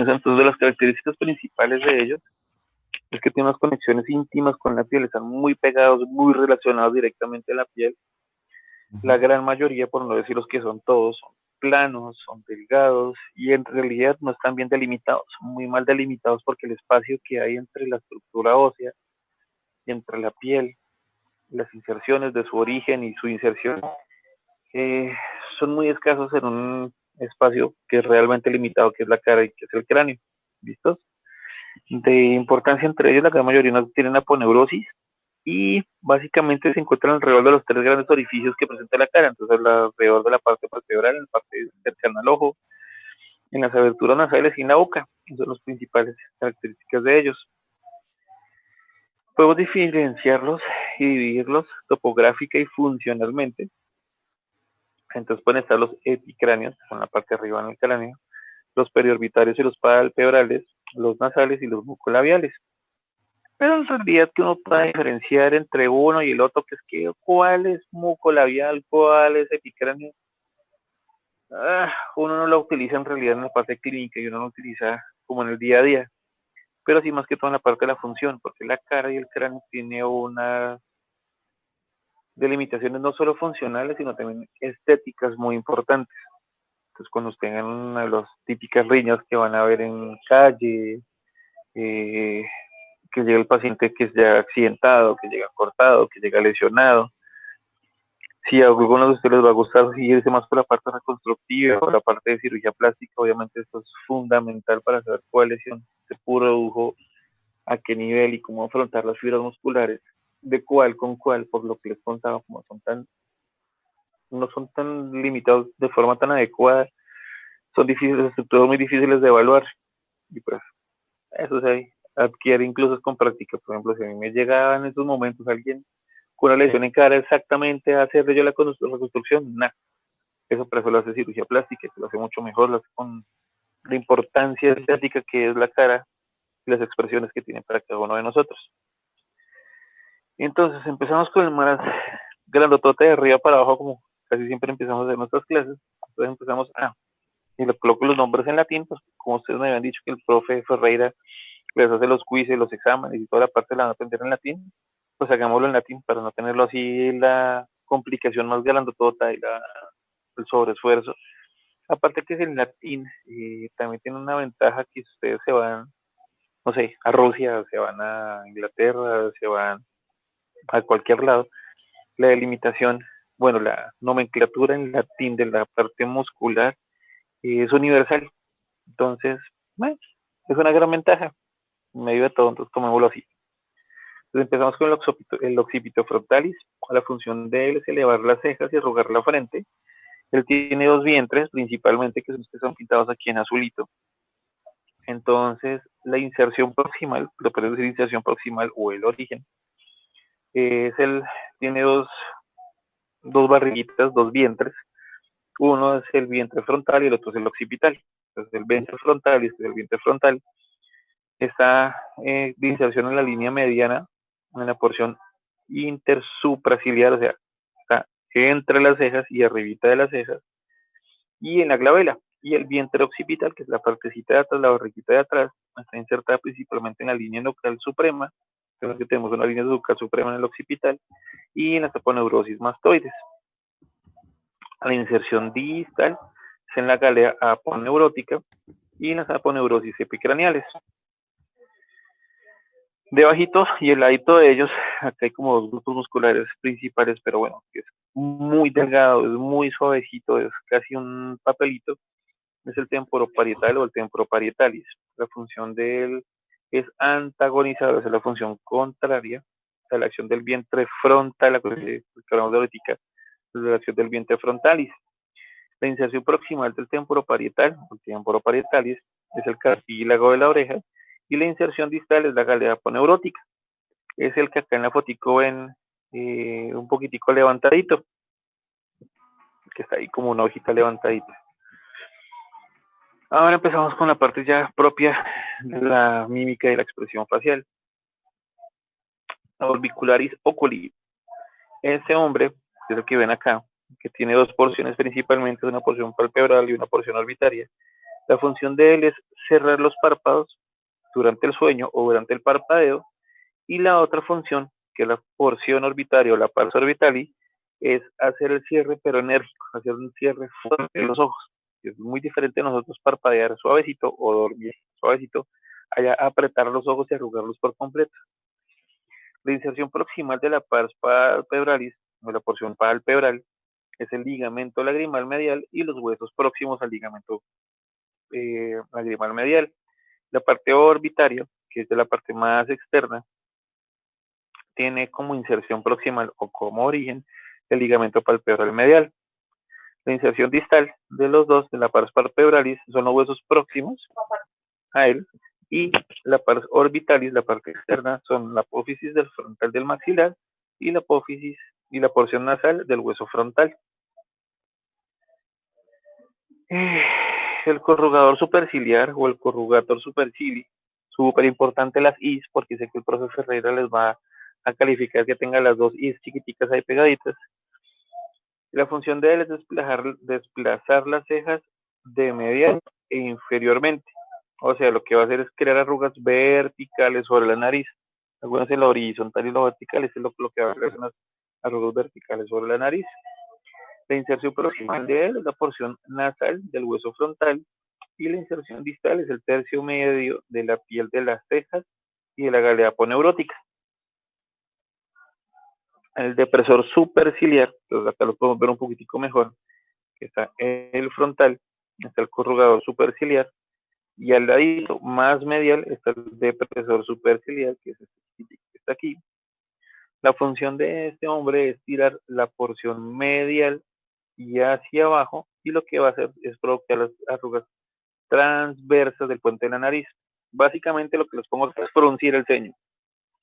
Entonces, de las características principales de ellos es que tienen unas conexiones íntimas con la piel, están muy pegados, muy relacionados directamente a la piel. La gran mayoría, por no decir los que son todos, son planos, son delgados y en realidad no están bien delimitados, son muy mal delimitados porque el espacio que hay entre la estructura ósea y entre la piel, las inserciones de su origen y su inserción, eh, son muy escasos en un espacio que es realmente limitado, que es la cara y que es el cráneo. ¿Listos? De importancia entre ellos, la gran mayoría no tienen aponeurosis y básicamente se encuentran alrededor de los tres grandes orificios que presenta la cara, entonces alrededor de la parte palpebral, en la parte cercana al ojo, en las aberturas nasales y en la boca. Esas son las principales características de ellos. Podemos diferenciarlos y dividirlos topográfica y funcionalmente. Entonces pueden estar los epicráneos, que son la parte de arriba del cráneo, los periorbitarios y los palpebrales, los nasales y los bucolabiales. Pero en realidad que uno puede diferenciar entre uno y el otro, que es que cuál es mucolabial, cuál es epicráneo. Uno no lo utiliza en realidad en la parte clínica y uno lo utiliza como en el día a día, pero sí más que todo en la parte de la función, porque la cara y el cráneo tiene unas delimitaciones no solo funcionales, sino también estéticas muy importantes. Entonces, cuando usted tengan una de las típicas riñas que van a ver en calle, que llega el paciente que es ya accidentado, que llega cortado, que llega lesionado. Si a algunos de ustedes les va a gustar irse más por la parte reconstructiva o la parte de cirugía plástica, obviamente esto es fundamental para saber cuál lesión se produjo, a qué nivel y cómo afrontar las fibras musculares, de cuál con cuál, por lo que les contaba, como no son tan limitados de forma tan adecuada, son difíciles, estructuras muy difíciles de evaluar y pues eso se adquiere incluso con práctica. Por ejemplo, si a mí me llegaba en estos momentos alguien con una lesión en cara exactamente a hacer de yo la reconstrucción, nada. Eso por eso lo hace cirugía plástica, que lo hace mucho mejor, lo hace con la importancia estética que es la cara y las expresiones que tiene para cada uno de nosotros. Entonces empezamos con el más grandotote de arriba para abajo, como casi siempre empezamos a hacer nuestras clases. Entonces empezamos y le coloco los nombres en latín, pues como ustedes me habían dicho que el profe Ferreira les hace los quizzes, los exámenes y toda la parte la van a aprender en latín, pues hagámoslo en latín para no tenerlo así la complicación más grandotota y el sobreesfuerzo. Aparte que es en latín, también tiene una ventaja que ustedes se van, no sé, a Rusia, se van a Inglaterra, se van a cualquier lado, la delimitación, bueno, la nomenclatura en latín de la parte muscular es universal. Entonces, bueno, es una gran ventaja. En medio de todo, entonces tomémoslo así. Entonces empezamos con el occipito frontalis. La función de él es elevar las cejas y arrugar la frente. Él tiene dos vientres, principalmente, que son los que son pintados aquí en azulito. Entonces, la inserción proximal, lo podemos decir inserción proximal o el origen, tiene dos barriguitas, dos vientres. Uno es el vientre frontal y el otro es el occipital. Entonces, el vientre frontal y este es el vientre frontal. Está de inserción en la línea mediana, en la porción intersupraciliar, o sea, está entre las cejas y arribita de las cejas, y en la glabela. Y el vientre occipital, que es la partecita de atrás, la barriguita de atrás, está insertada principalmente en la línea nucal suprema. Entonces que tenemos una línea nucal suprema en el occipital y en la aponeurosis mastoides. La inserción distal es en la galea aponeurótica y en las aponeurosis epicraneales. Debajito y el ladito de ellos, acá hay como dos grupos musculares principales, pero bueno, es muy delgado, es muy suavecito, es casi un papelito, es el temporoparietal o el temporoparietalis. La función de él es antagonizar, es la función contraria a la acción del vientre frontal, la que hablamos de ahorita, la acción del vientre frontalis. La inserción proximal del temporoparietal, o temporoparietalis, es el cartílago de la oreja, y la inserción distal es la galea aponeurótica. Es el que acá en la fotico ven un poquitico levantadito, que está ahí como una hojita levantadita. Ahora empezamos con la parte ya propia de la mímica y la expresión facial. Orbicularis oculi. Este hombre, que es el que ven acá, que tiene dos porciones principalmente, una porción palpebral y una porción orbitaria, La función de él es cerrar los párpados durante el sueño o durante el parpadeo, y la otra función, que es la porción orbitaria o la pars orbitalis, es hacer el cierre pero enérgico, hacer un cierre fuerte de los ojos. Es muy diferente a nosotros parpadear suavecito o dormir suavecito, allá apretar los ojos y arrugarlos por completo. La inserción proximal de la pars palpebralis, o la porción palpebral, es el ligamento lagrimal medial y los huesos próximos al ligamento lagrimal medial. La parte orbitaria, que es de la parte más externa, tiene como inserción proximal o como origen el ligamento palpebral medial. La inserción distal de los dos, de la pars palpebralis, son los huesos próximos a él, y la pars orbitalis, la parte externa, son la apófisis del frontal del maxilar y la apófisis y la porción nasal del hueso frontal. El corrugador superciliar o el corrugator supercili, súper importante las I's, porque sé que el profe Ferreira les va a calificar que tenga las dos I's chiquiticas ahí pegaditas. La función de él es desplazar las cejas de medial e inferiormente. O sea, lo que va a hacer es crear arrugas verticales sobre la nariz. Algunas en la horizontal y la vertical, es lo que va a crear unas arrugas verticales sobre la nariz. La inserción proximal de él es la porción nasal del hueso frontal, y la inserción distal es el tercio medio de la piel de las cejas y de la galea aponeurótica. El depresor superciliar, entonces acá lo podemos ver un poquitico mejor, que está en el frontal, está el corrugador superciliar, y al ladito más medial está el depresor superciliar, que es este que está aquí. La función de este hombre es tirar la porción medial y hacia abajo, y lo que va a hacer es provocar las arrugas transversas del puente de la nariz. Básicamente lo que les pongo es fruncir el ceño,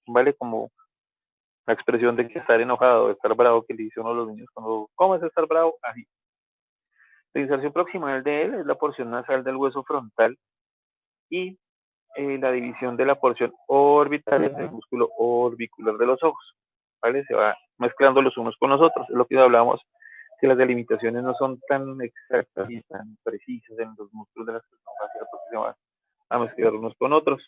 ¿vale? Como la expresión de que estar enojado, de estar bravo, que le dice uno a los niños cuando, ¿cómo es estar bravo? Así. La inserción proximal de él es la porción nasal del hueso frontal, y la división de la porción orbital es el músculo orbicular de los ojos, ¿vale? Se va mezclando los unos con los otros, es lo que hablábamos, que las delimitaciones no son tan exactas y tan precisas en los músculos de la expresión facial, porque se van a mezclar unos con otros.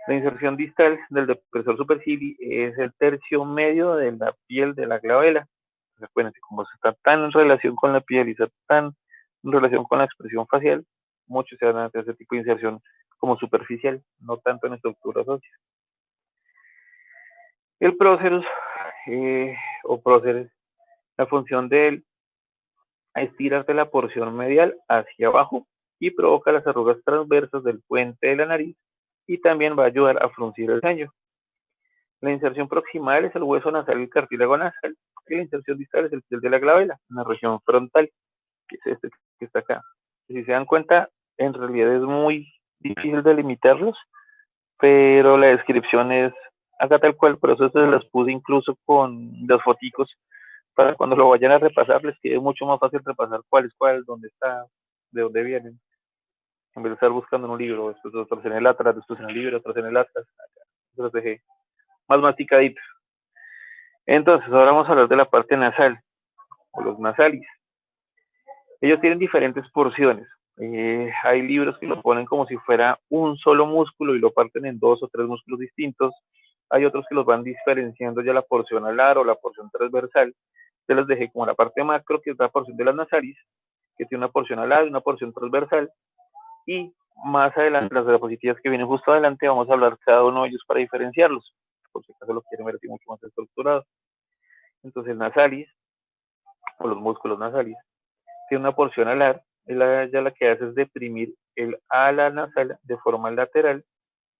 La inserción distal del depresor supercili es el tercio medio de la piel de la glabela. Recuerden, como está tan en relación con la piel y está tan en relación con la expresión facial, muchos se van a hacer ese tipo de inserción como superficial, no tanto en estructuras óseas. El próceros o próceres, la función de él es tirarte la porción medial hacia abajo y provoca las arrugas transversas del puente de la nariz, y también va a ayudar a fruncir el ceño. La inserción proximal es el hueso nasal y el cartílago nasal, y la inserción distal es el piel de la glabela, en la región frontal, que es este que está acá. Si se dan cuenta, en realidad es muy difícil delimitarlos, pero la descripción es acá tal cual, por eso se las puse incluso con los foticos, para cuando lo vayan a repasar les quede mucho más fácil repasar cuál es cuál, dónde está, de dónde vienen, en vez de estar buscando en un libro, después otros en el atlas, después en el libro, otros en el atlas, acá los dejé más masticaditos. Entonces, ahora vamos a hablar de la parte nasal, o los nasalis. Ellos tienen diferentes porciones. Hay libros que lo ponen como si fuera un solo músculo y lo parten en dos o tres músculos distintos. Hay otros que los van diferenciando ya la porción alar o la porción transversal. Se los dejé como la parte macro, que es la porción de las nasalis, que tiene una porción alar y una porción transversal. Y más adelante, las diapositivas que vienen justo adelante, vamos a hablar cada uno de ellos para diferenciarlos, por si acaso lo quieren ver así mucho más estructurado. Entonces, nasalis, o los músculos nasalis, tiene una porción alar, ya la que hace es deprimir el ala nasal de forma lateral,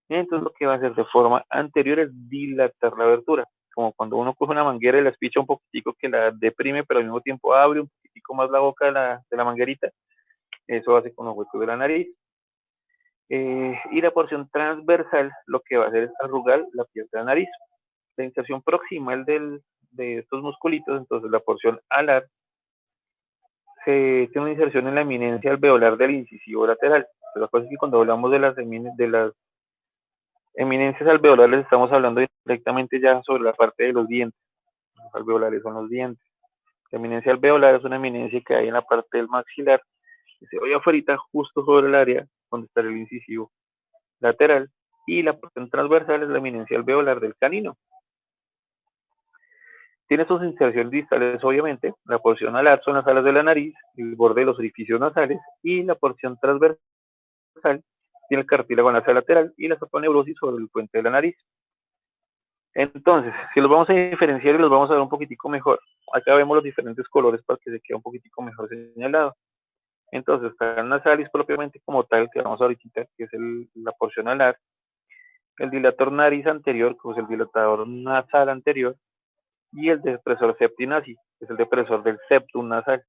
y entonces lo que va a hacer de forma anterior es dilatar la abertura, como cuando uno coge una manguera y la espicha un poquitico, que la deprime, pero al mismo tiempo abre un poquitico más la boca de la manguerita. Eso hace con los huecos de la nariz. Y la porción transversal lo que va a hacer es arrugar la piel de la nariz. La inserción proximal de estos musculitos, entonces la porción alar, se tiene una inserción en la eminencia alveolar del incisivo lateral. Pero la cosa es que cuando hablamos de las eminencias alveolares, estamos hablando directamente ya sobre la parte de los dientes. Los alveolares son los dientes. La eminencia alveolar es una eminencia que hay en la parte del maxilar, que se vaya afuera justo sobre el área donde está el incisivo lateral, y la porción transversal es la eminencia alveolar del canino. Tiene sus inserciones distales, obviamente. La porción alar son las alas de la nariz, el borde de los orificios nasales, y la porción transversal tiene el cartílago nasal lateral y la saponeurosis sobre el puente de la nariz. Entonces, si los vamos a diferenciar y los vamos a ver un poquitico mejor, acá vemos los diferentes colores para que se quede un poquitico mejor señalado. Entonces, está el nasalis propiamente como tal, que vamos ahorita, que es la porción alar, el dilator nariz anterior, que es el dilatador nasal anterior, y el depresor septinasi, que es el depresor del septum nasal,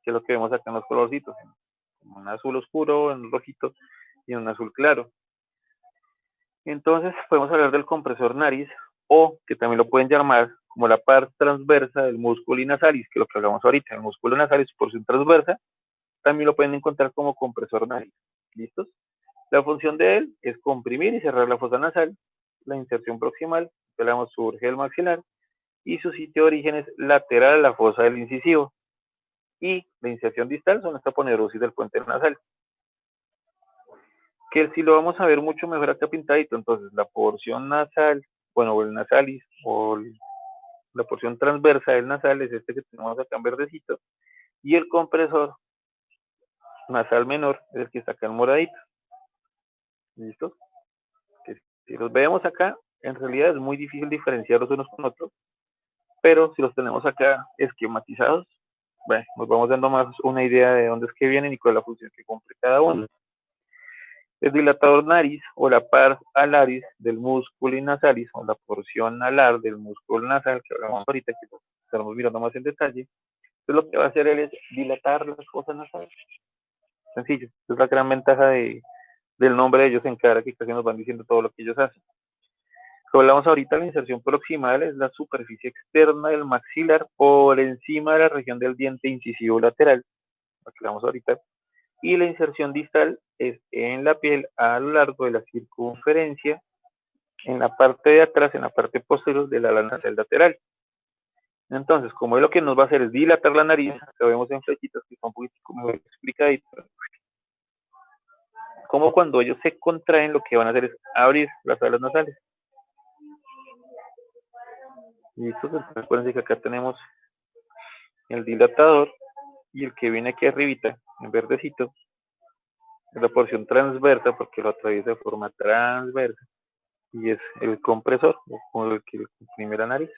que es lo que vemos acá en los colorcitos, en un azul oscuro, en un rojito y en un azul claro. Entonces podemos hablar del compresor nariz, o que también lo pueden llamar como la parte transversa del músculo nasalis, que es lo que hablamos ahorita. El músculo nasalis, porción transversa, también lo pueden encontrar como compresor nariz. ¿Listos? La función de él es comprimir y cerrar la fosa nasal. La inserción proximal, que hablamos, surge del maxilar, y su sitio de origen es lateral a la fosa del incisivo. Y la inserción distal son esta poneurosis del puente nasal. Que si lo vamos a ver mucho mejor acá pintadito, entonces la porción nasal, bueno, el nasalis, o la porción transversa del nasal es este que tenemos acá en verdecito, y el compresor nasal menor es el que está acá en moradito. ¿Listo? Que si los vemos acá, en realidad es muy difícil diferenciarlos unos con otros, pero si los tenemos acá esquematizados, bueno, nos vamos dando más una idea de dónde es que vienen y cuál es la función que cumple cada uno. El dilatador nariz, o la pars alaris del músculo nasalis, o la porción alar del músculo nasal, que hablamos ahorita, que estamos mirando más en detalle, entonces lo que va a hacer él es dilatar las fosas nasales. Sencillo, es la gran ventaja del nombre de ellos en cara, que casi nos van diciendo todo lo que ellos hacen. Como hablamos ahorita, la inserción proximal es la superficie externa del maxilar por encima de la región del diente incisivo lateral, lo que hablamos ahorita, y la inserción distal es en la piel a lo largo de la circunferencia, en la parte de atrás, en la parte posterior del ala nasal lateral. Entonces, como es lo que nos va a hacer es dilatar la nariz, lo vemos en flechitas que está un poquito como explicadito, como cuando ellos se contraen, lo que van a hacer es abrir las alas nasales. Listo, entonces acuérdense que acá tenemos el dilatador, y el que viene aquí arribita, en verdecito, es la porción transversa, porque lo atraviesa de forma transversa, y es el compresor, o el que comprime la nariz.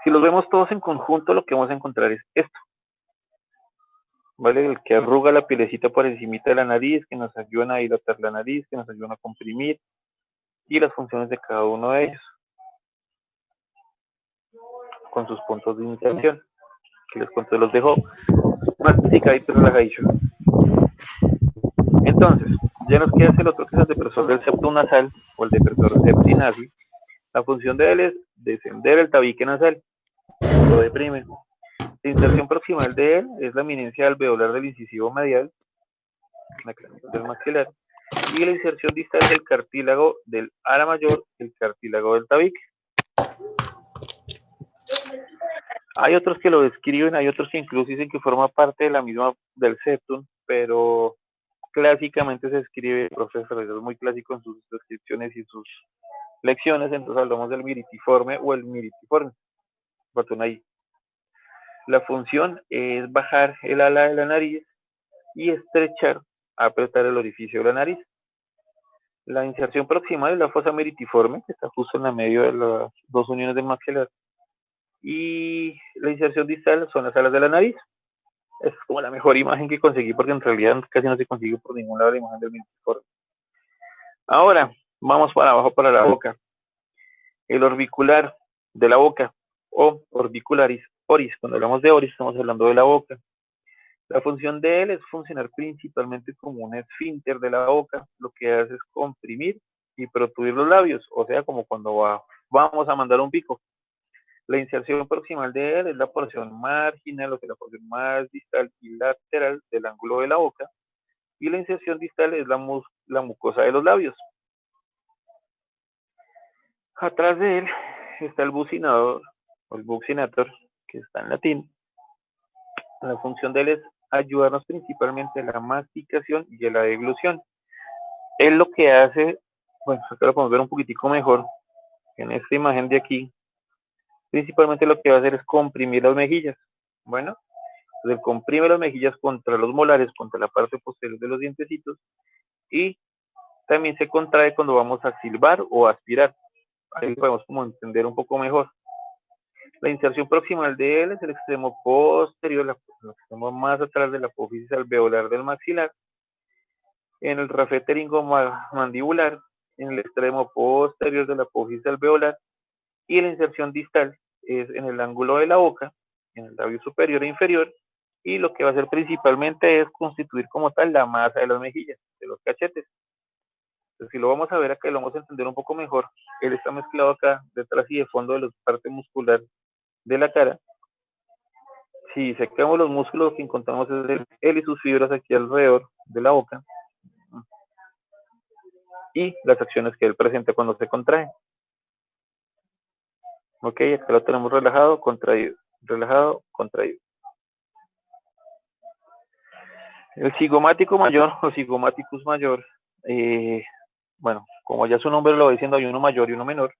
Si los vemos todos en conjunto, lo que vamos a encontrar es esto, ¿vale? El que arruga la pielecita por encima de la nariz, que nos ayudan a dilatar la nariz, que nos ayudan a comprimir, y las funciones de cada uno de ellos, con sus puntos de inserción, que les cuento, los dejo más picaditos, relajaditos. Entonces, ya nos queda el otro, que es el depresor del septum nasal, o el depresor septinasi. La función de él es descender el tabique nasal, lo deprime. La inserción proximal de él es la eminencia alveolar del incisivo medial, la clavícula del maxilar, y la inserción distal es el cartílago del ala mayor, el cartílago del tabique. Hay otros que lo describen, hay otros que incluso dicen que forma parte de la misma del septum, pero clásicamente se escribe, profesor, es muy clásico en sus descripciones y sus lecciones, entonces hablamos del miritiforme o el miritiforme. Botón ahí. La función es bajar el ala de la nariz y estrechar, apretar el orificio de la nariz. La inserción proximal es la fosa miritiforme, que está justo en la medio de las dos uniones del maxilar. Y la inserción distal son las alas de la nariz. Es como la mejor imagen que conseguí, porque en realidad casi no se consigue por ningún lado la imagen del miritiforme. Ahora, vamos para abajo, para la boca. El orbicular de la boca, o orbicularis oris. Cuando hablamos de oris, estamos hablando de la boca. La función de él es funcionar principalmente como un esfínter de la boca. Lo que hace es comprimir y protruir los labios, o sea, como cuando vamos a mandar un pico. La inserción proximal de él es la porción marginal, o sea, la porción más distal y lateral del ángulo de la boca. Y la inserción distal es la mucosa de los labios. Atrás de él está el bucinador, o el buccinator, que está en latín. La función de él es ayudarnos principalmente a la masticación y a la deglución. Él lo que hace, bueno, acá lo podemos ver un poquitico mejor, en esta imagen de aquí, principalmente lo que va a hacer es comprimir las mejillas. Bueno, entonces comprime las mejillas contra los molares, contra la parte posterior de los dientecitos, y también se contrae cuando vamos a silbar o aspirar. Ahí podemos como entender un poco mejor. La inserción proximal de él es el extremo posterior, el extremo más atrás de la apófisis alveolar del maxilar, en el rafete mandibular, en el extremo posterior de la apófisis alveolar, y la inserción distal es en el ángulo de la boca, en el labio superior e inferior, y lo que va a hacer principalmente es constituir como tal la masa de las mejillas, de los cachetes. Entonces, si lo vamos a ver acá, lo vamos a entender un poco mejor. Él está mezclado acá, detrás y de fondo de la parte muscular de la cara. Si secamos los músculos, lo que encontramos es él y sus fibras aquí alrededor de la boca y las acciones que él presenta cuando se contrae. Ok, acá lo tenemos relajado, contraído, relajado, contraído. El cigomático mayor o cigomaticus mayor, bueno, como ya su nombre lo va diciendo, hay uno mayor y uno menor.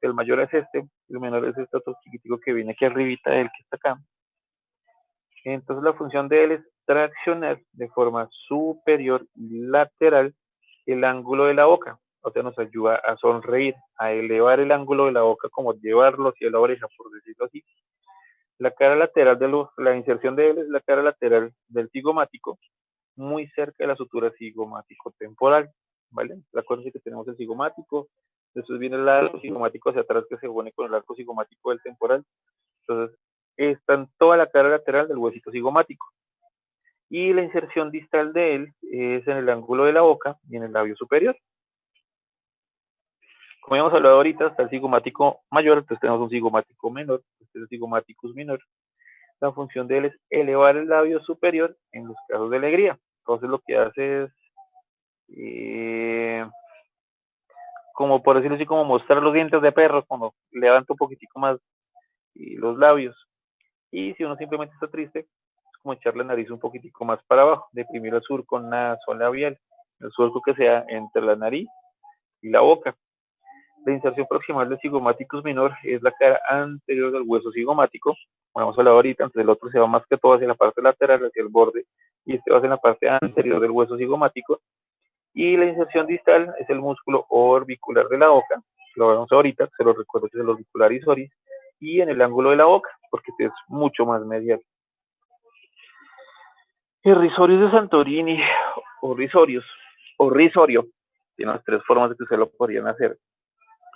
El mayor es este, el menor es este otro chiquitico que viene aquí arribita del que está acá. Entonces la función de él es traccionar de forma superior y lateral el ángulo de la boca. O sea, nos ayuda a sonreír, a elevar el ángulo de la boca, como llevarlo hacia la oreja, por decirlo así. La cara lateral la inserción de él es la cara lateral del cigomático, muy cerca de la sutura cigomático-temporal, ¿vale? Acuérdense que tenemos el cigomático, después viene el arco cigomático hacia atrás que se une con el arco cigomático del temporal. Entonces, está en toda la cara lateral del huesito cigomático. Y la inserción distal de él es en el ángulo de la boca y en el labio superior. Como hemos hablado ahorita, está el cigomático mayor, entonces tenemos un cigomático menor, este es el cigomáticus minor. La función de él es elevar el labio superior en los casos de alegría. Entonces lo que hace es, como por decirlo así, como mostrar los dientes de perro, cuando levanta un poquitico más los labios. Y si uno simplemente está triste, es como echar la nariz un poquitico más para abajo, deprimir el surco nasolabial, el surco que sea entre la nariz y la boca. La inserción proximal del cigomáticus minor es la cara anterior del hueso cigomático, como hemos hablado ahorita, entonces el otro se va más que todo hacia la parte lateral, hacia el borde, y este va hacia la parte anterior del hueso cigomático. Y la inserción distal es el músculo orbicular de la boca, lo vemos ahorita, se lo recuerdo que es el orbicular isoris, y en el ángulo de la boca, porque este es mucho más medial. El risorius de Santorini, o risorius, o risorio, tiene las tres formas de que se lo podrían hacer.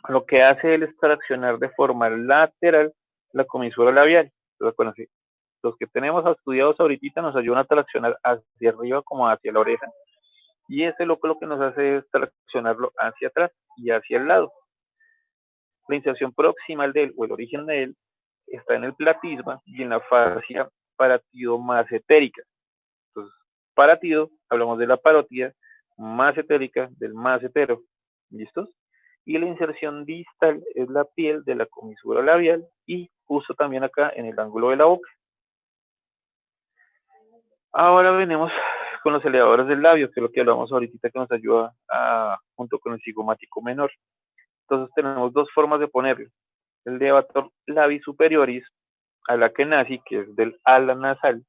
Lo que hace él es traccionar de forma lateral la comisura labial. Entonces, bueno, sí, los que tenemos estudiados ahorita nos ayudan a traccionar hacia arriba como hacia la oreja. Y ese lo que nos hace es traccionarlo hacia atrás y hacia el lado. La inserción proximal de él, o el origen de él, está en el platisma y en la fascia paratido-macetérica. Entonces, paratido, hablamos de la parótida, macetérica, del macetero. ¿Listos? Y la inserción distal es la piel de la comisura labial y justo también acá en el ángulo de la boca. Ahora venimos con los elevadores del labio, que es lo que hablamos ahorita que nos ayuda junto con el cigomático menor. Entonces tenemos dos formas de ponerlo. El levator labii superioris a la que nazi, que es del ala nasal,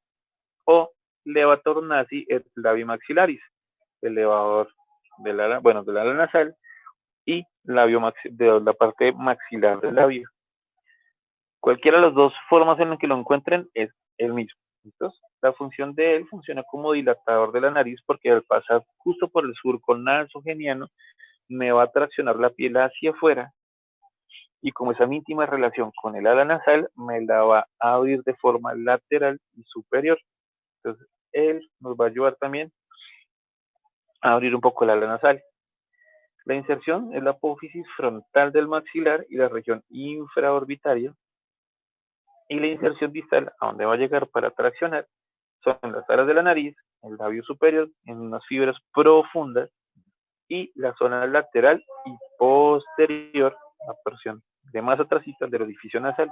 o levator nasi et labii maxillaris, el elevador del ala, bueno, del ala nasal y labio de la parte maxilar del labio. Cualquiera de las dos formas en las que lo encuentren es el mismo. ¿Listos? La función de él funciona como dilatador de la nariz porque al pasar justo por el surco nasogeniano me va a traccionar la piel hacia afuera y como esa íntima relación con el ala nasal me la va a abrir de forma lateral y superior. Entonces él nos va a ayudar también a abrir un poco el ala nasal. La inserción es la apófisis frontal del maxilar y la región infraorbitaria. Y la inserción distal, a donde va a llegar para traccionar, son las alas de la nariz, el labio superior, en unas fibras profundas, y la zona lateral y posterior, la porción de más atrásita del orificio nasal.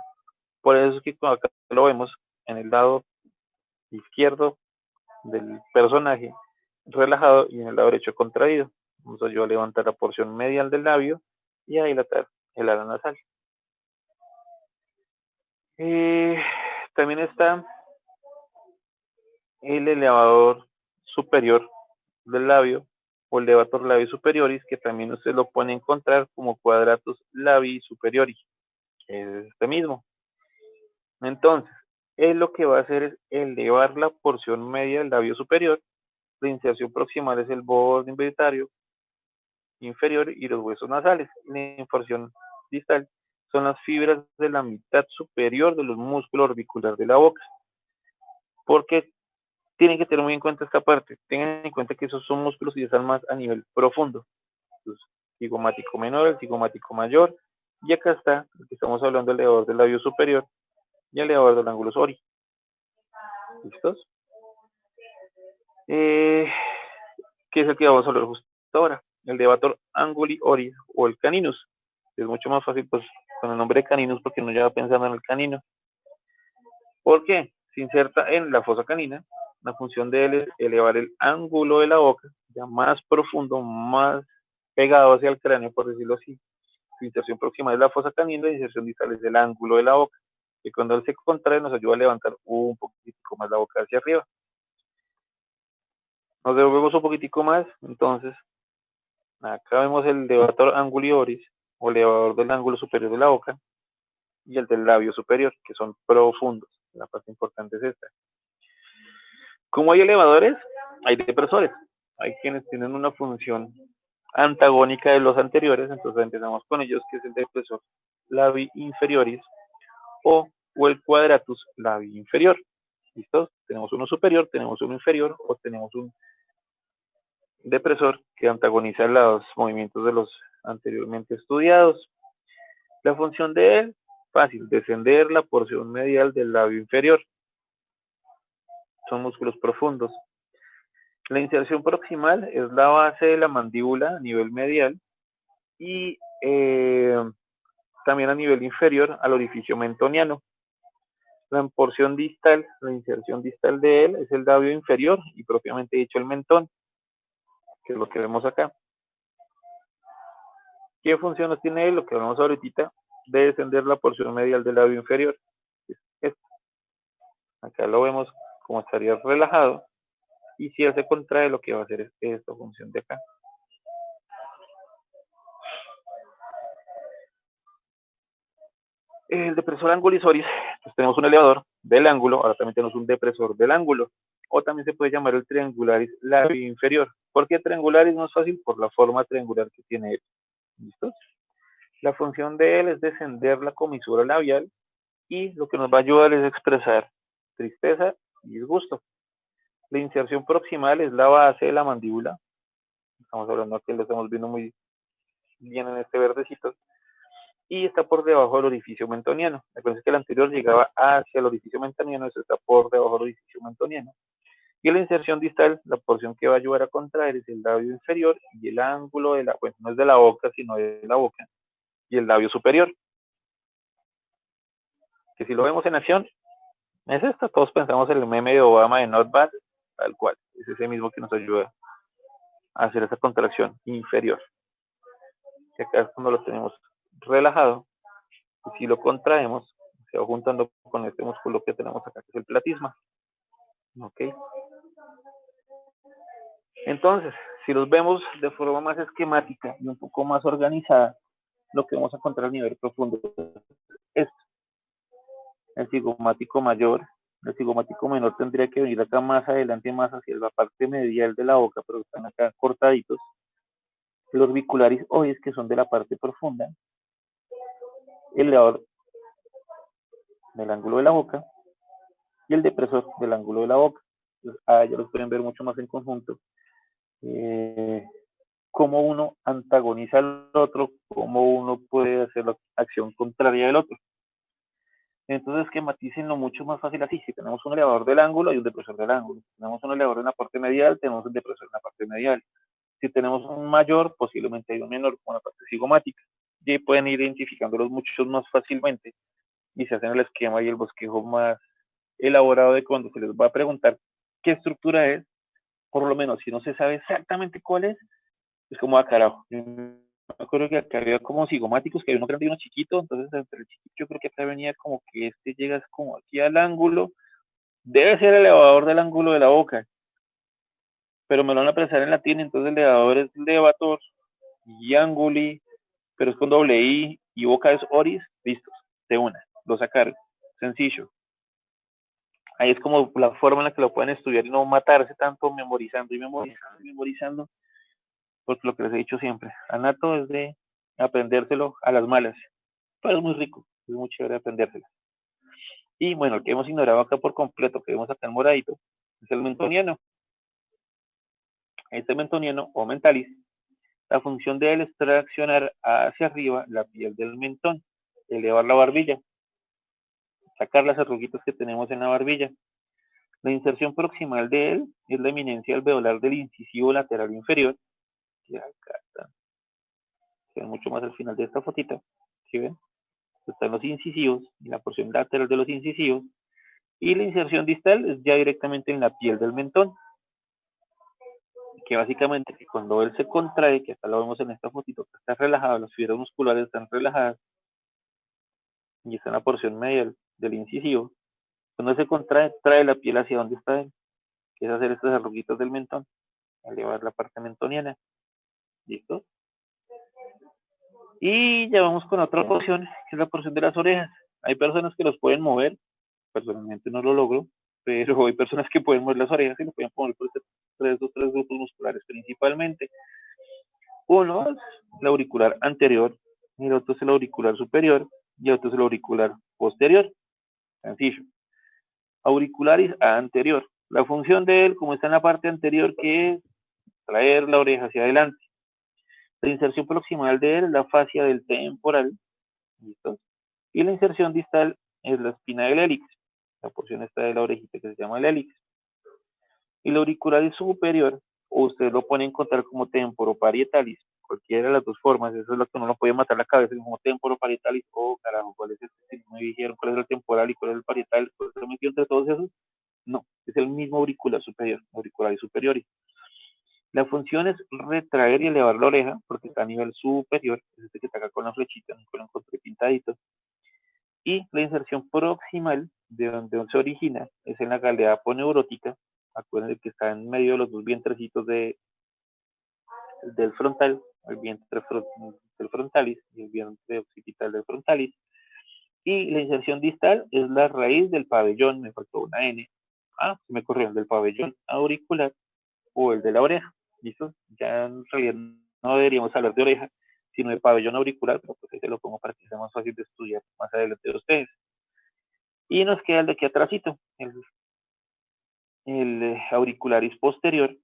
Por eso es que acá lo vemos en el lado izquierdo del personaje relajado y en el lado derecho contraído. Vamos a yo a levantar la porción medial del labio y a dilatar el ala nasal. También está el elevador superior del labio o el levator labii superioris, que también usted lo puede encontrar como quadratus labii superiori, que es este mismo. Entonces, él lo que va a hacer es elevar la porción media del labio superior. La inserción proximal es el borde inventario inferior y los huesos nasales. La inserción distal son las fibras de la mitad superior de los músculos orbiculares de la boca. Porque tienen que tener muy en cuenta esta parte. Tengan en cuenta que esos son músculos y están más a nivel profundo. Entonces, cigomático menor, el cigomático mayor. Y acá está, el que estamos hablando, el elevador del labio superior y el elevador del ángulo ori. ¿Listos? ¿Qué es el que vamos a hablar justo ahora? El levator anguli oris o el caninus. Es mucho más fácil pues con el nombre de caninus porque no lleva pensando en el canino. ¿Por qué? Se inserta en la fosa canina. La función de él es elevar el ángulo de la boca, ya más profundo, más pegado hacia el cráneo, por decirlo así. Su inserción próxima es la fosa canina y la inserción distal es el ángulo de la boca, que cuando él se contrae nos ayuda a levantar un poquitico más la boca hacia arriba. Nos devolvemos un poquitico más, entonces, acá vemos el levator anguli oris, o elevador del ángulo superior de la boca, y el del labio superior, que son profundos. La parte importante es esta. Como hay elevadores, hay depresores. Hay quienes tienen una función antagónica de los anteriores, entonces empezamos con ellos, que es el depresor labii inferioris o el quadratus labii inferior. ¿Listo? Tenemos uno superior, tenemos uno inferior o tenemos un depresor que antagoniza los movimientos de los anteriormente estudiados. La función de él, fácil, descender la porción medial del labio inferior. Son músculos profundos. La inserción proximal es la base de la mandíbula a nivel medial y también a nivel inferior al orificio mentoniano. La porción distal, la inserción distal de él es el labio inferior y propiamente dicho el mentón, que es lo que vemos acá. ¿Qué funciones tiene él? Lo que vemos ahorita, de descender la porción medial del labio inferior. Acá lo vemos como estaría relajado y si él se contrae lo que va a hacer es esta función de acá. El depresor angulis oris, pues tenemos un elevador del ángulo, ahora también tenemos un depresor del ángulo, o también se puede llamar el triangularis labii inferior. ¿Por qué triangularis? No es fácil por la forma triangular que tiene él. ¿Listo? La función de él es descender la comisura labial y lo que nos va a ayudar es expresar tristeza y disgusto. La inserción proximal es la base de la mandíbula. Estamos hablando aquí, lo estamos viendo muy bien en este verdecito. Y está por debajo del orificio mentoniano. Recuerden que el anterior llegaba hacia el orificio mentoniano, eso está por debajo del orificio mentoniano. Y la inserción distal, la porción que va a ayudar a contraer es el labio inferior y el ángulo de la, bueno, no es de la boca, sino de la boca, y el labio superior. Que si lo vemos en acción, es esto. Todos pensamos en el meme de Obama de Not Bad, tal cual. Es ese mismo que nos ayuda a hacer esa contracción inferior. Que acá es cuando lo tenemos relajado. Y si lo contraemos, se va juntando con este músculo que tenemos acá, que es el platisma. ¿Ok? Entonces, si los vemos de forma más esquemática y un poco más organizada, lo que vamos a encontrar a nivel profundo es el cigomático mayor. El cigomático menor tendría que venir acá más adelante, más hacia la parte medial de la boca, pero están acá cortaditos. Los orbicularis oris, que son de la parte profunda. El elevador del ángulo de la boca y el depresor del ángulo de la boca. Entonces, ya los pueden ver mucho más en conjunto. Cómo uno antagoniza al otro, cómo uno puede hacer la acción contraria del otro. Entonces, esquematícenlo mucho más fácil así. Si tenemos un elevador del ángulo y un depresor del ángulo. Si tenemos un elevador en la parte medial, tenemos un depresor en la parte medial. Si tenemos un mayor, posiblemente hay un menor, como la parte cigomática. Y pueden ir identificándolos mucho más fácilmente y se hacen el esquema y el bosquejo más elaborado de cuando se les va a preguntar qué estructura es, por lo menos si no se sabe exactamente cuál es como a carajo. Yo me acuerdo que acá había como cigomáticos, que hay uno grande y uno chiquito, entonces entre el chiquito yo creo que acá venía como que este llegas como aquí al ángulo, debe ser el elevador del ángulo de la boca, pero me lo van a prestar en latín, entonces el elevador es levator y anguli, pero es con doble I y boca es oris, listos, de una, lo sacaron, sencillo. Ahí es como la forma en la que lo pueden estudiar y no matarse tanto memorizando y memorizando y memorizando, porque lo que les he dicho siempre, anato es de aprendérselo a las malas, pero es muy rico, es muy chévere aprendérselo. Y bueno, el que hemos ignorado acá por completo, que vemos acá en moradito, es el mentoniano. Este mentoniano o mentalis, la función de él es traccionar hacia arriba la piel del mentón, elevar la barbilla, sacar las arruguitas que tenemos en la barbilla. La inserción proximal de él es la eminencia alveolar del incisivo lateral inferior, que acá está, se ve mucho más al final de esta fotita, ¿sí ven? Están los incisivos, y la porción lateral de los incisivos, y la inserción distal es ya directamente en la piel del mentón, que básicamente que cuando él se contrae, que hasta lo vemos en esta fotito, que está relajado, las fibras musculares están relajadas, y está en la porción media del incisivo, cuando se contrae, trae la piel hacia donde está él, que es hacer estas arruguitas del mentón, elevar la parte mentoniana, ¿listo? Y ya vamos con otra porción, que es la porción de las orejas. Hay personas que los pueden mover, personalmente no lo logro, pero hay personas que pueden mover las orejas y lo pueden mover por tres grupos musculares principalmente. Uno es el auricular anterior, y el otro es el auricular superior, y el otro es el auricular posterior. Sencillo. Auricularis anterior. La función de él, como está en la parte anterior, que es traer la oreja hacia adelante. La inserción proximal de él es la fascia del temporal, ¿listo? Y la inserción distal es la espina del hélix, la porción esta de la orejita que se llama el hélix. Y la auricularis superior, o ustedes lo pueden encontrar como temporoparietalis, cualquiera de las dos formas, eso es lo que uno lo puede matar la cabeza, como temporoparietalis, oh carajo, ¿cuál es este? Me dijeron cuál es el temporal y cuál es el parietal, ¿cuál es el metido entre todos esos? No, es el mismo auricular superior, auricularis superior. La función es retraer y elevar la oreja, porque está a nivel superior, es este que está acá con la flechita, no lo encontré pintadito. Y la inserción proximal, de donde se origina, es en la galea aponeurótica. Acuérdense que está en medio de los dos vientrecitos del frontal, el vientre del frontalis y el vientre occipital del frontalis. Y la inserción distal es la raíz del pabellón, me faltó una N. Se me corrió el del pabellón auricular o el de la oreja. ¿Listo? Ya en realidad no deberíamos hablar de oreja, sino de pabellón auricular, pero pues ahí se lo pongo para que sea más fácil de estudiar más adelante de ustedes. Y nos queda el de aquí atrásito, el auricularis posterior.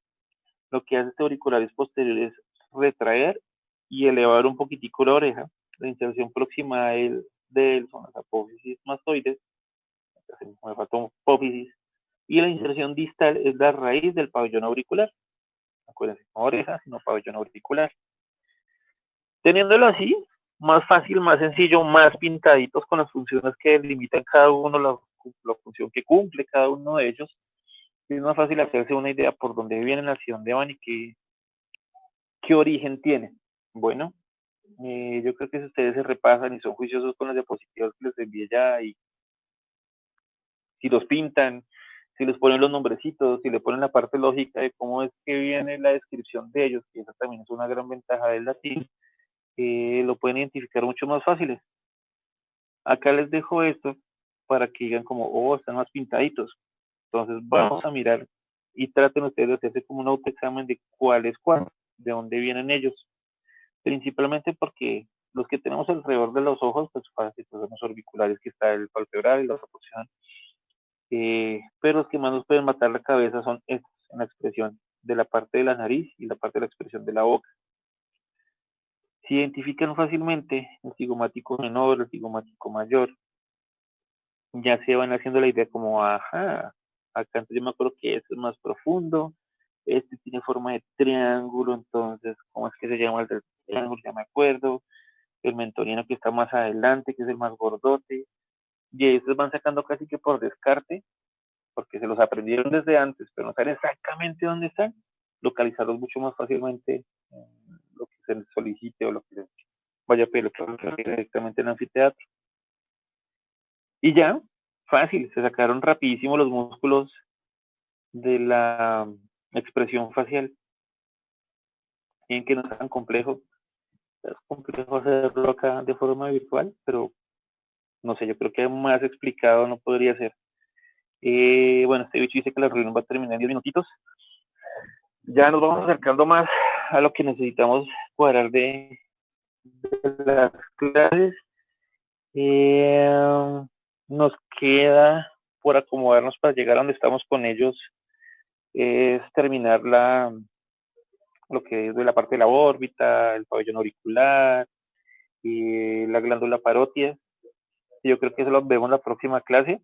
Lo que hace este auricularis posterior es retraer y elevar un poquitico la oreja. La inserción próxima de él son las apófisis mastoides, me faltó apófisis, y la inserción distal es la raíz del pabellón auricular. Acuérdense, no oreja, sino pabellón auricular. Teniéndolo así, más fácil, más sencillo, más pintaditos con las funciones que delimitan cada uno, la función que cumple cada uno de ellos, es más fácil hacerse una idea por dónde vienen, hacia dónde van y qué origen tienen. Bueno, yo creo que si ustedes se repasan y son juiciosos con las diapositivas que les envié ya y si los pintan, si les ponen los nombrecitos, si le ponen la parte lógica de cómo es que viene la descripción de ellos, que esa también es una gran ventaja del latín, lo pueden identificar mucho más fáciles. Acá les dejo esto para que digan como, oh, están más pintaditos. Entonces vamos a mirar y traten ustedes de hacerse como un autoexamen de cuál es cuál, de dónde vienen ellos. Principalmente porque los que tenemos alrededor de los ojos, pues fácil, pues son los orbiculares, que está el palpebral y la proporción. Pero los que más nos pueden matar la cabeza son estos, en la expresión de la parte de la nariz y la parte de la expresión de la boca. Se identifican fácilmente el cigomático menor, el cigomático mayor. Ya se van haciendo la idea como, ajá, acá entonces yo me acuerdo que este es más profundo, este tiene forma de triángulo, entonces, ¿cómo es que se llama el del triángulo? Ya me acuerdo. El mentoniano que está más adelante, que es el más gordote. Y estos van sacando casi que por descarte porque se los aprendieron desde antes, pero no saben exactamente dónde están, localizarlos mucho más fácilmente lo que se les solicite o lo que les vaya a pedir directamente en el anfiteatro. Y ya, fácil, se sacaron rapidísimo los músculos de la expresión facial. Bien que no es tan complejo, es complejo hacerlo acá de forma virtual, pero no sé, yo creo que más explicado no podría ser. Bueno, este bicho dice que la reunión va a terminar en 10 minutitos. Ya nos vamos acercando más a lo que necesitamos cuadrar de las clases. Nos queda por acomodarnos para llegar a donde estamos con ellos, es terminar lo que es de la parte de la órbita, el pabellón auricular, y la glándula parótida. Yo creo que eso lo vemos en la próxima clase.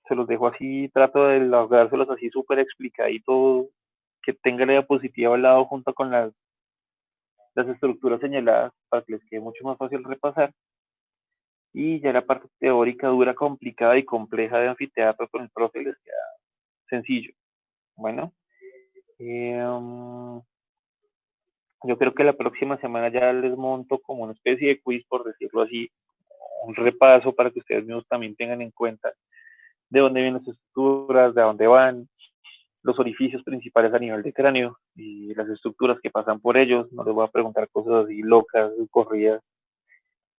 Se los dejo así, trato de lográrselos así súper explicadito, que tenga la diapositiva al lado junto con las estructuras señaladas para que les quede mucho más fácil repasar. Y ya la parte teórica dura, complicada y compleja de anfiteatro con el profe les queda sencillo. Bueno, yo creo que la próxima semana ya les monto como una especie de quiz, por decirlo así, un repaso para que ustedes mismos también tengan en cuenta de dónde vienen las estructuras, de dónde van, los orificios principales a nivel de cráneo y las estructuras que pasan por ellos. No les voy a preguntar cosas así locas, corridas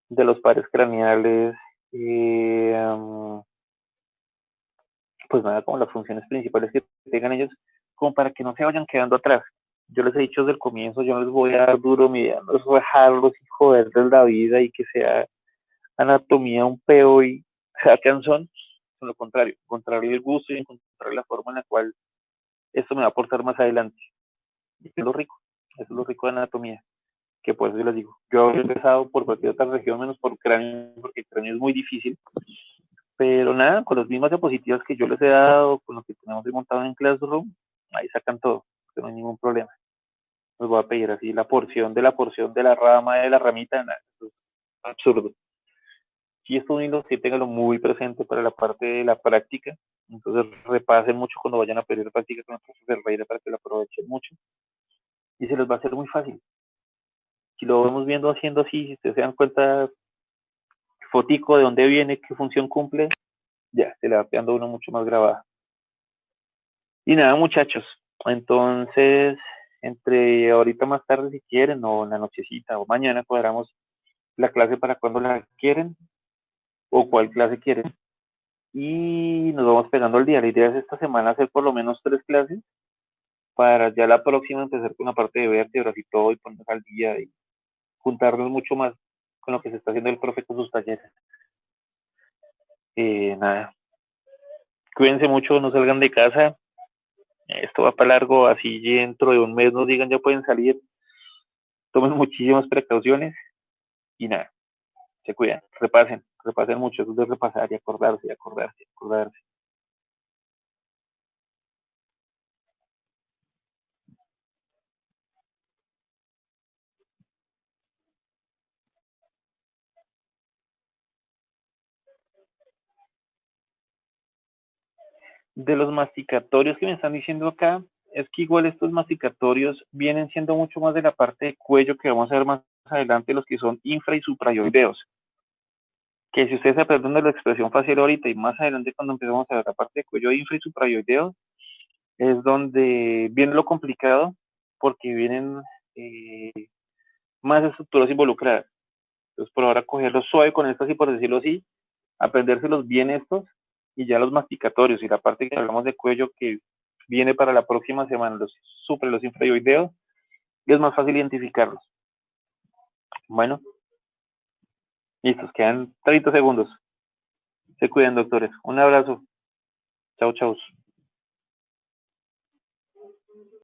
de los pares craneales, pues nada, como las funciones principales que tengan ellos, como para que no se vayan quedando atrás. Yo les he dicho desde el comienzo, yo no les voy a dar duro, mi idea no es dejarlos y joderles la vida y que sea anatomía un peo y sea cansón, con lo contrario, encontrar el gusto y encontrar la forma en la cual esto me va a aportar más adelante. Y es lo rico, eso es lo rico de anatomía, que por eso yo les digo, yo he empezado por cualquier otra región menos por cráneo, porque el cráneo es muy difícil, pero nada, con las mismas diapositivas que yo les he dado, con lo que tenemos montado en Classroom, ahí sacan todo, no hay ningún problema. Les voy a pedir así la porción de la rama, de la ramita, nada, eso es absurdo. Y estos hilos sí ténganlo muy presente para la parte de la práctica, entonces repasen mucho cuando vayan a pedir práctica con el profesor Ferreira para que lo aprovechen mucho y se les va a hacer muy fácil. Si lo vamos viendo haciendo así, si ustedes se dan cuenta, fotico de dónde viene, qué función cumple, ya se le va quedando uno mucho más grabada. Y nada, muchachos, entonces, entre ahorita más tarde si quieren, o en la nochecita, o mañana cuadramos la clase para cuando la quieren, o cuál clase quieren. Y nos vamos pegando el día. La idea es esta semana hacer por lo menos 3 clases, para ya la próxima empezar con la parte de vértebras y todo, y ponernos al día, y juntarnos mucho más con lo que se está haciendo el profe con sus talleres. Nada, cuídense mucho, no salgan de casa, esto va para largo, así dentro de un mes nos digan ya pueden salir, tomen muchísimas precauciones y nada, se cuidan, repasen mucho, eso de repasar y acordarse, y acordarse, y acordarse. De los masticatorios que me están diciendo acá, es que igual estos masticatorios vienen siendo mucho más de la parte de cuello que vamos a ver más adelante, los que son infra y suprayoideos. Que si ustedes aprenden de la expresión facial ahorita y más adelante cuando empezamos a ver la parte de cuello infra y suprayoideos, es donde viene lo complicado porque vienen eh, más estructuras involucradas. Entonces, por ahora, cogerlo suave con estas y por decirlo así, aprendérselos bien estos y ya los masticatorios y la parte que hablamos de cuello que viene para la próxima semana, los supra y los infrayoideos, es más fácil identificarlos. Bueno, listos, quedan 30 segundos. Se cuidan, doctores. Un abrazo. Chau, chau.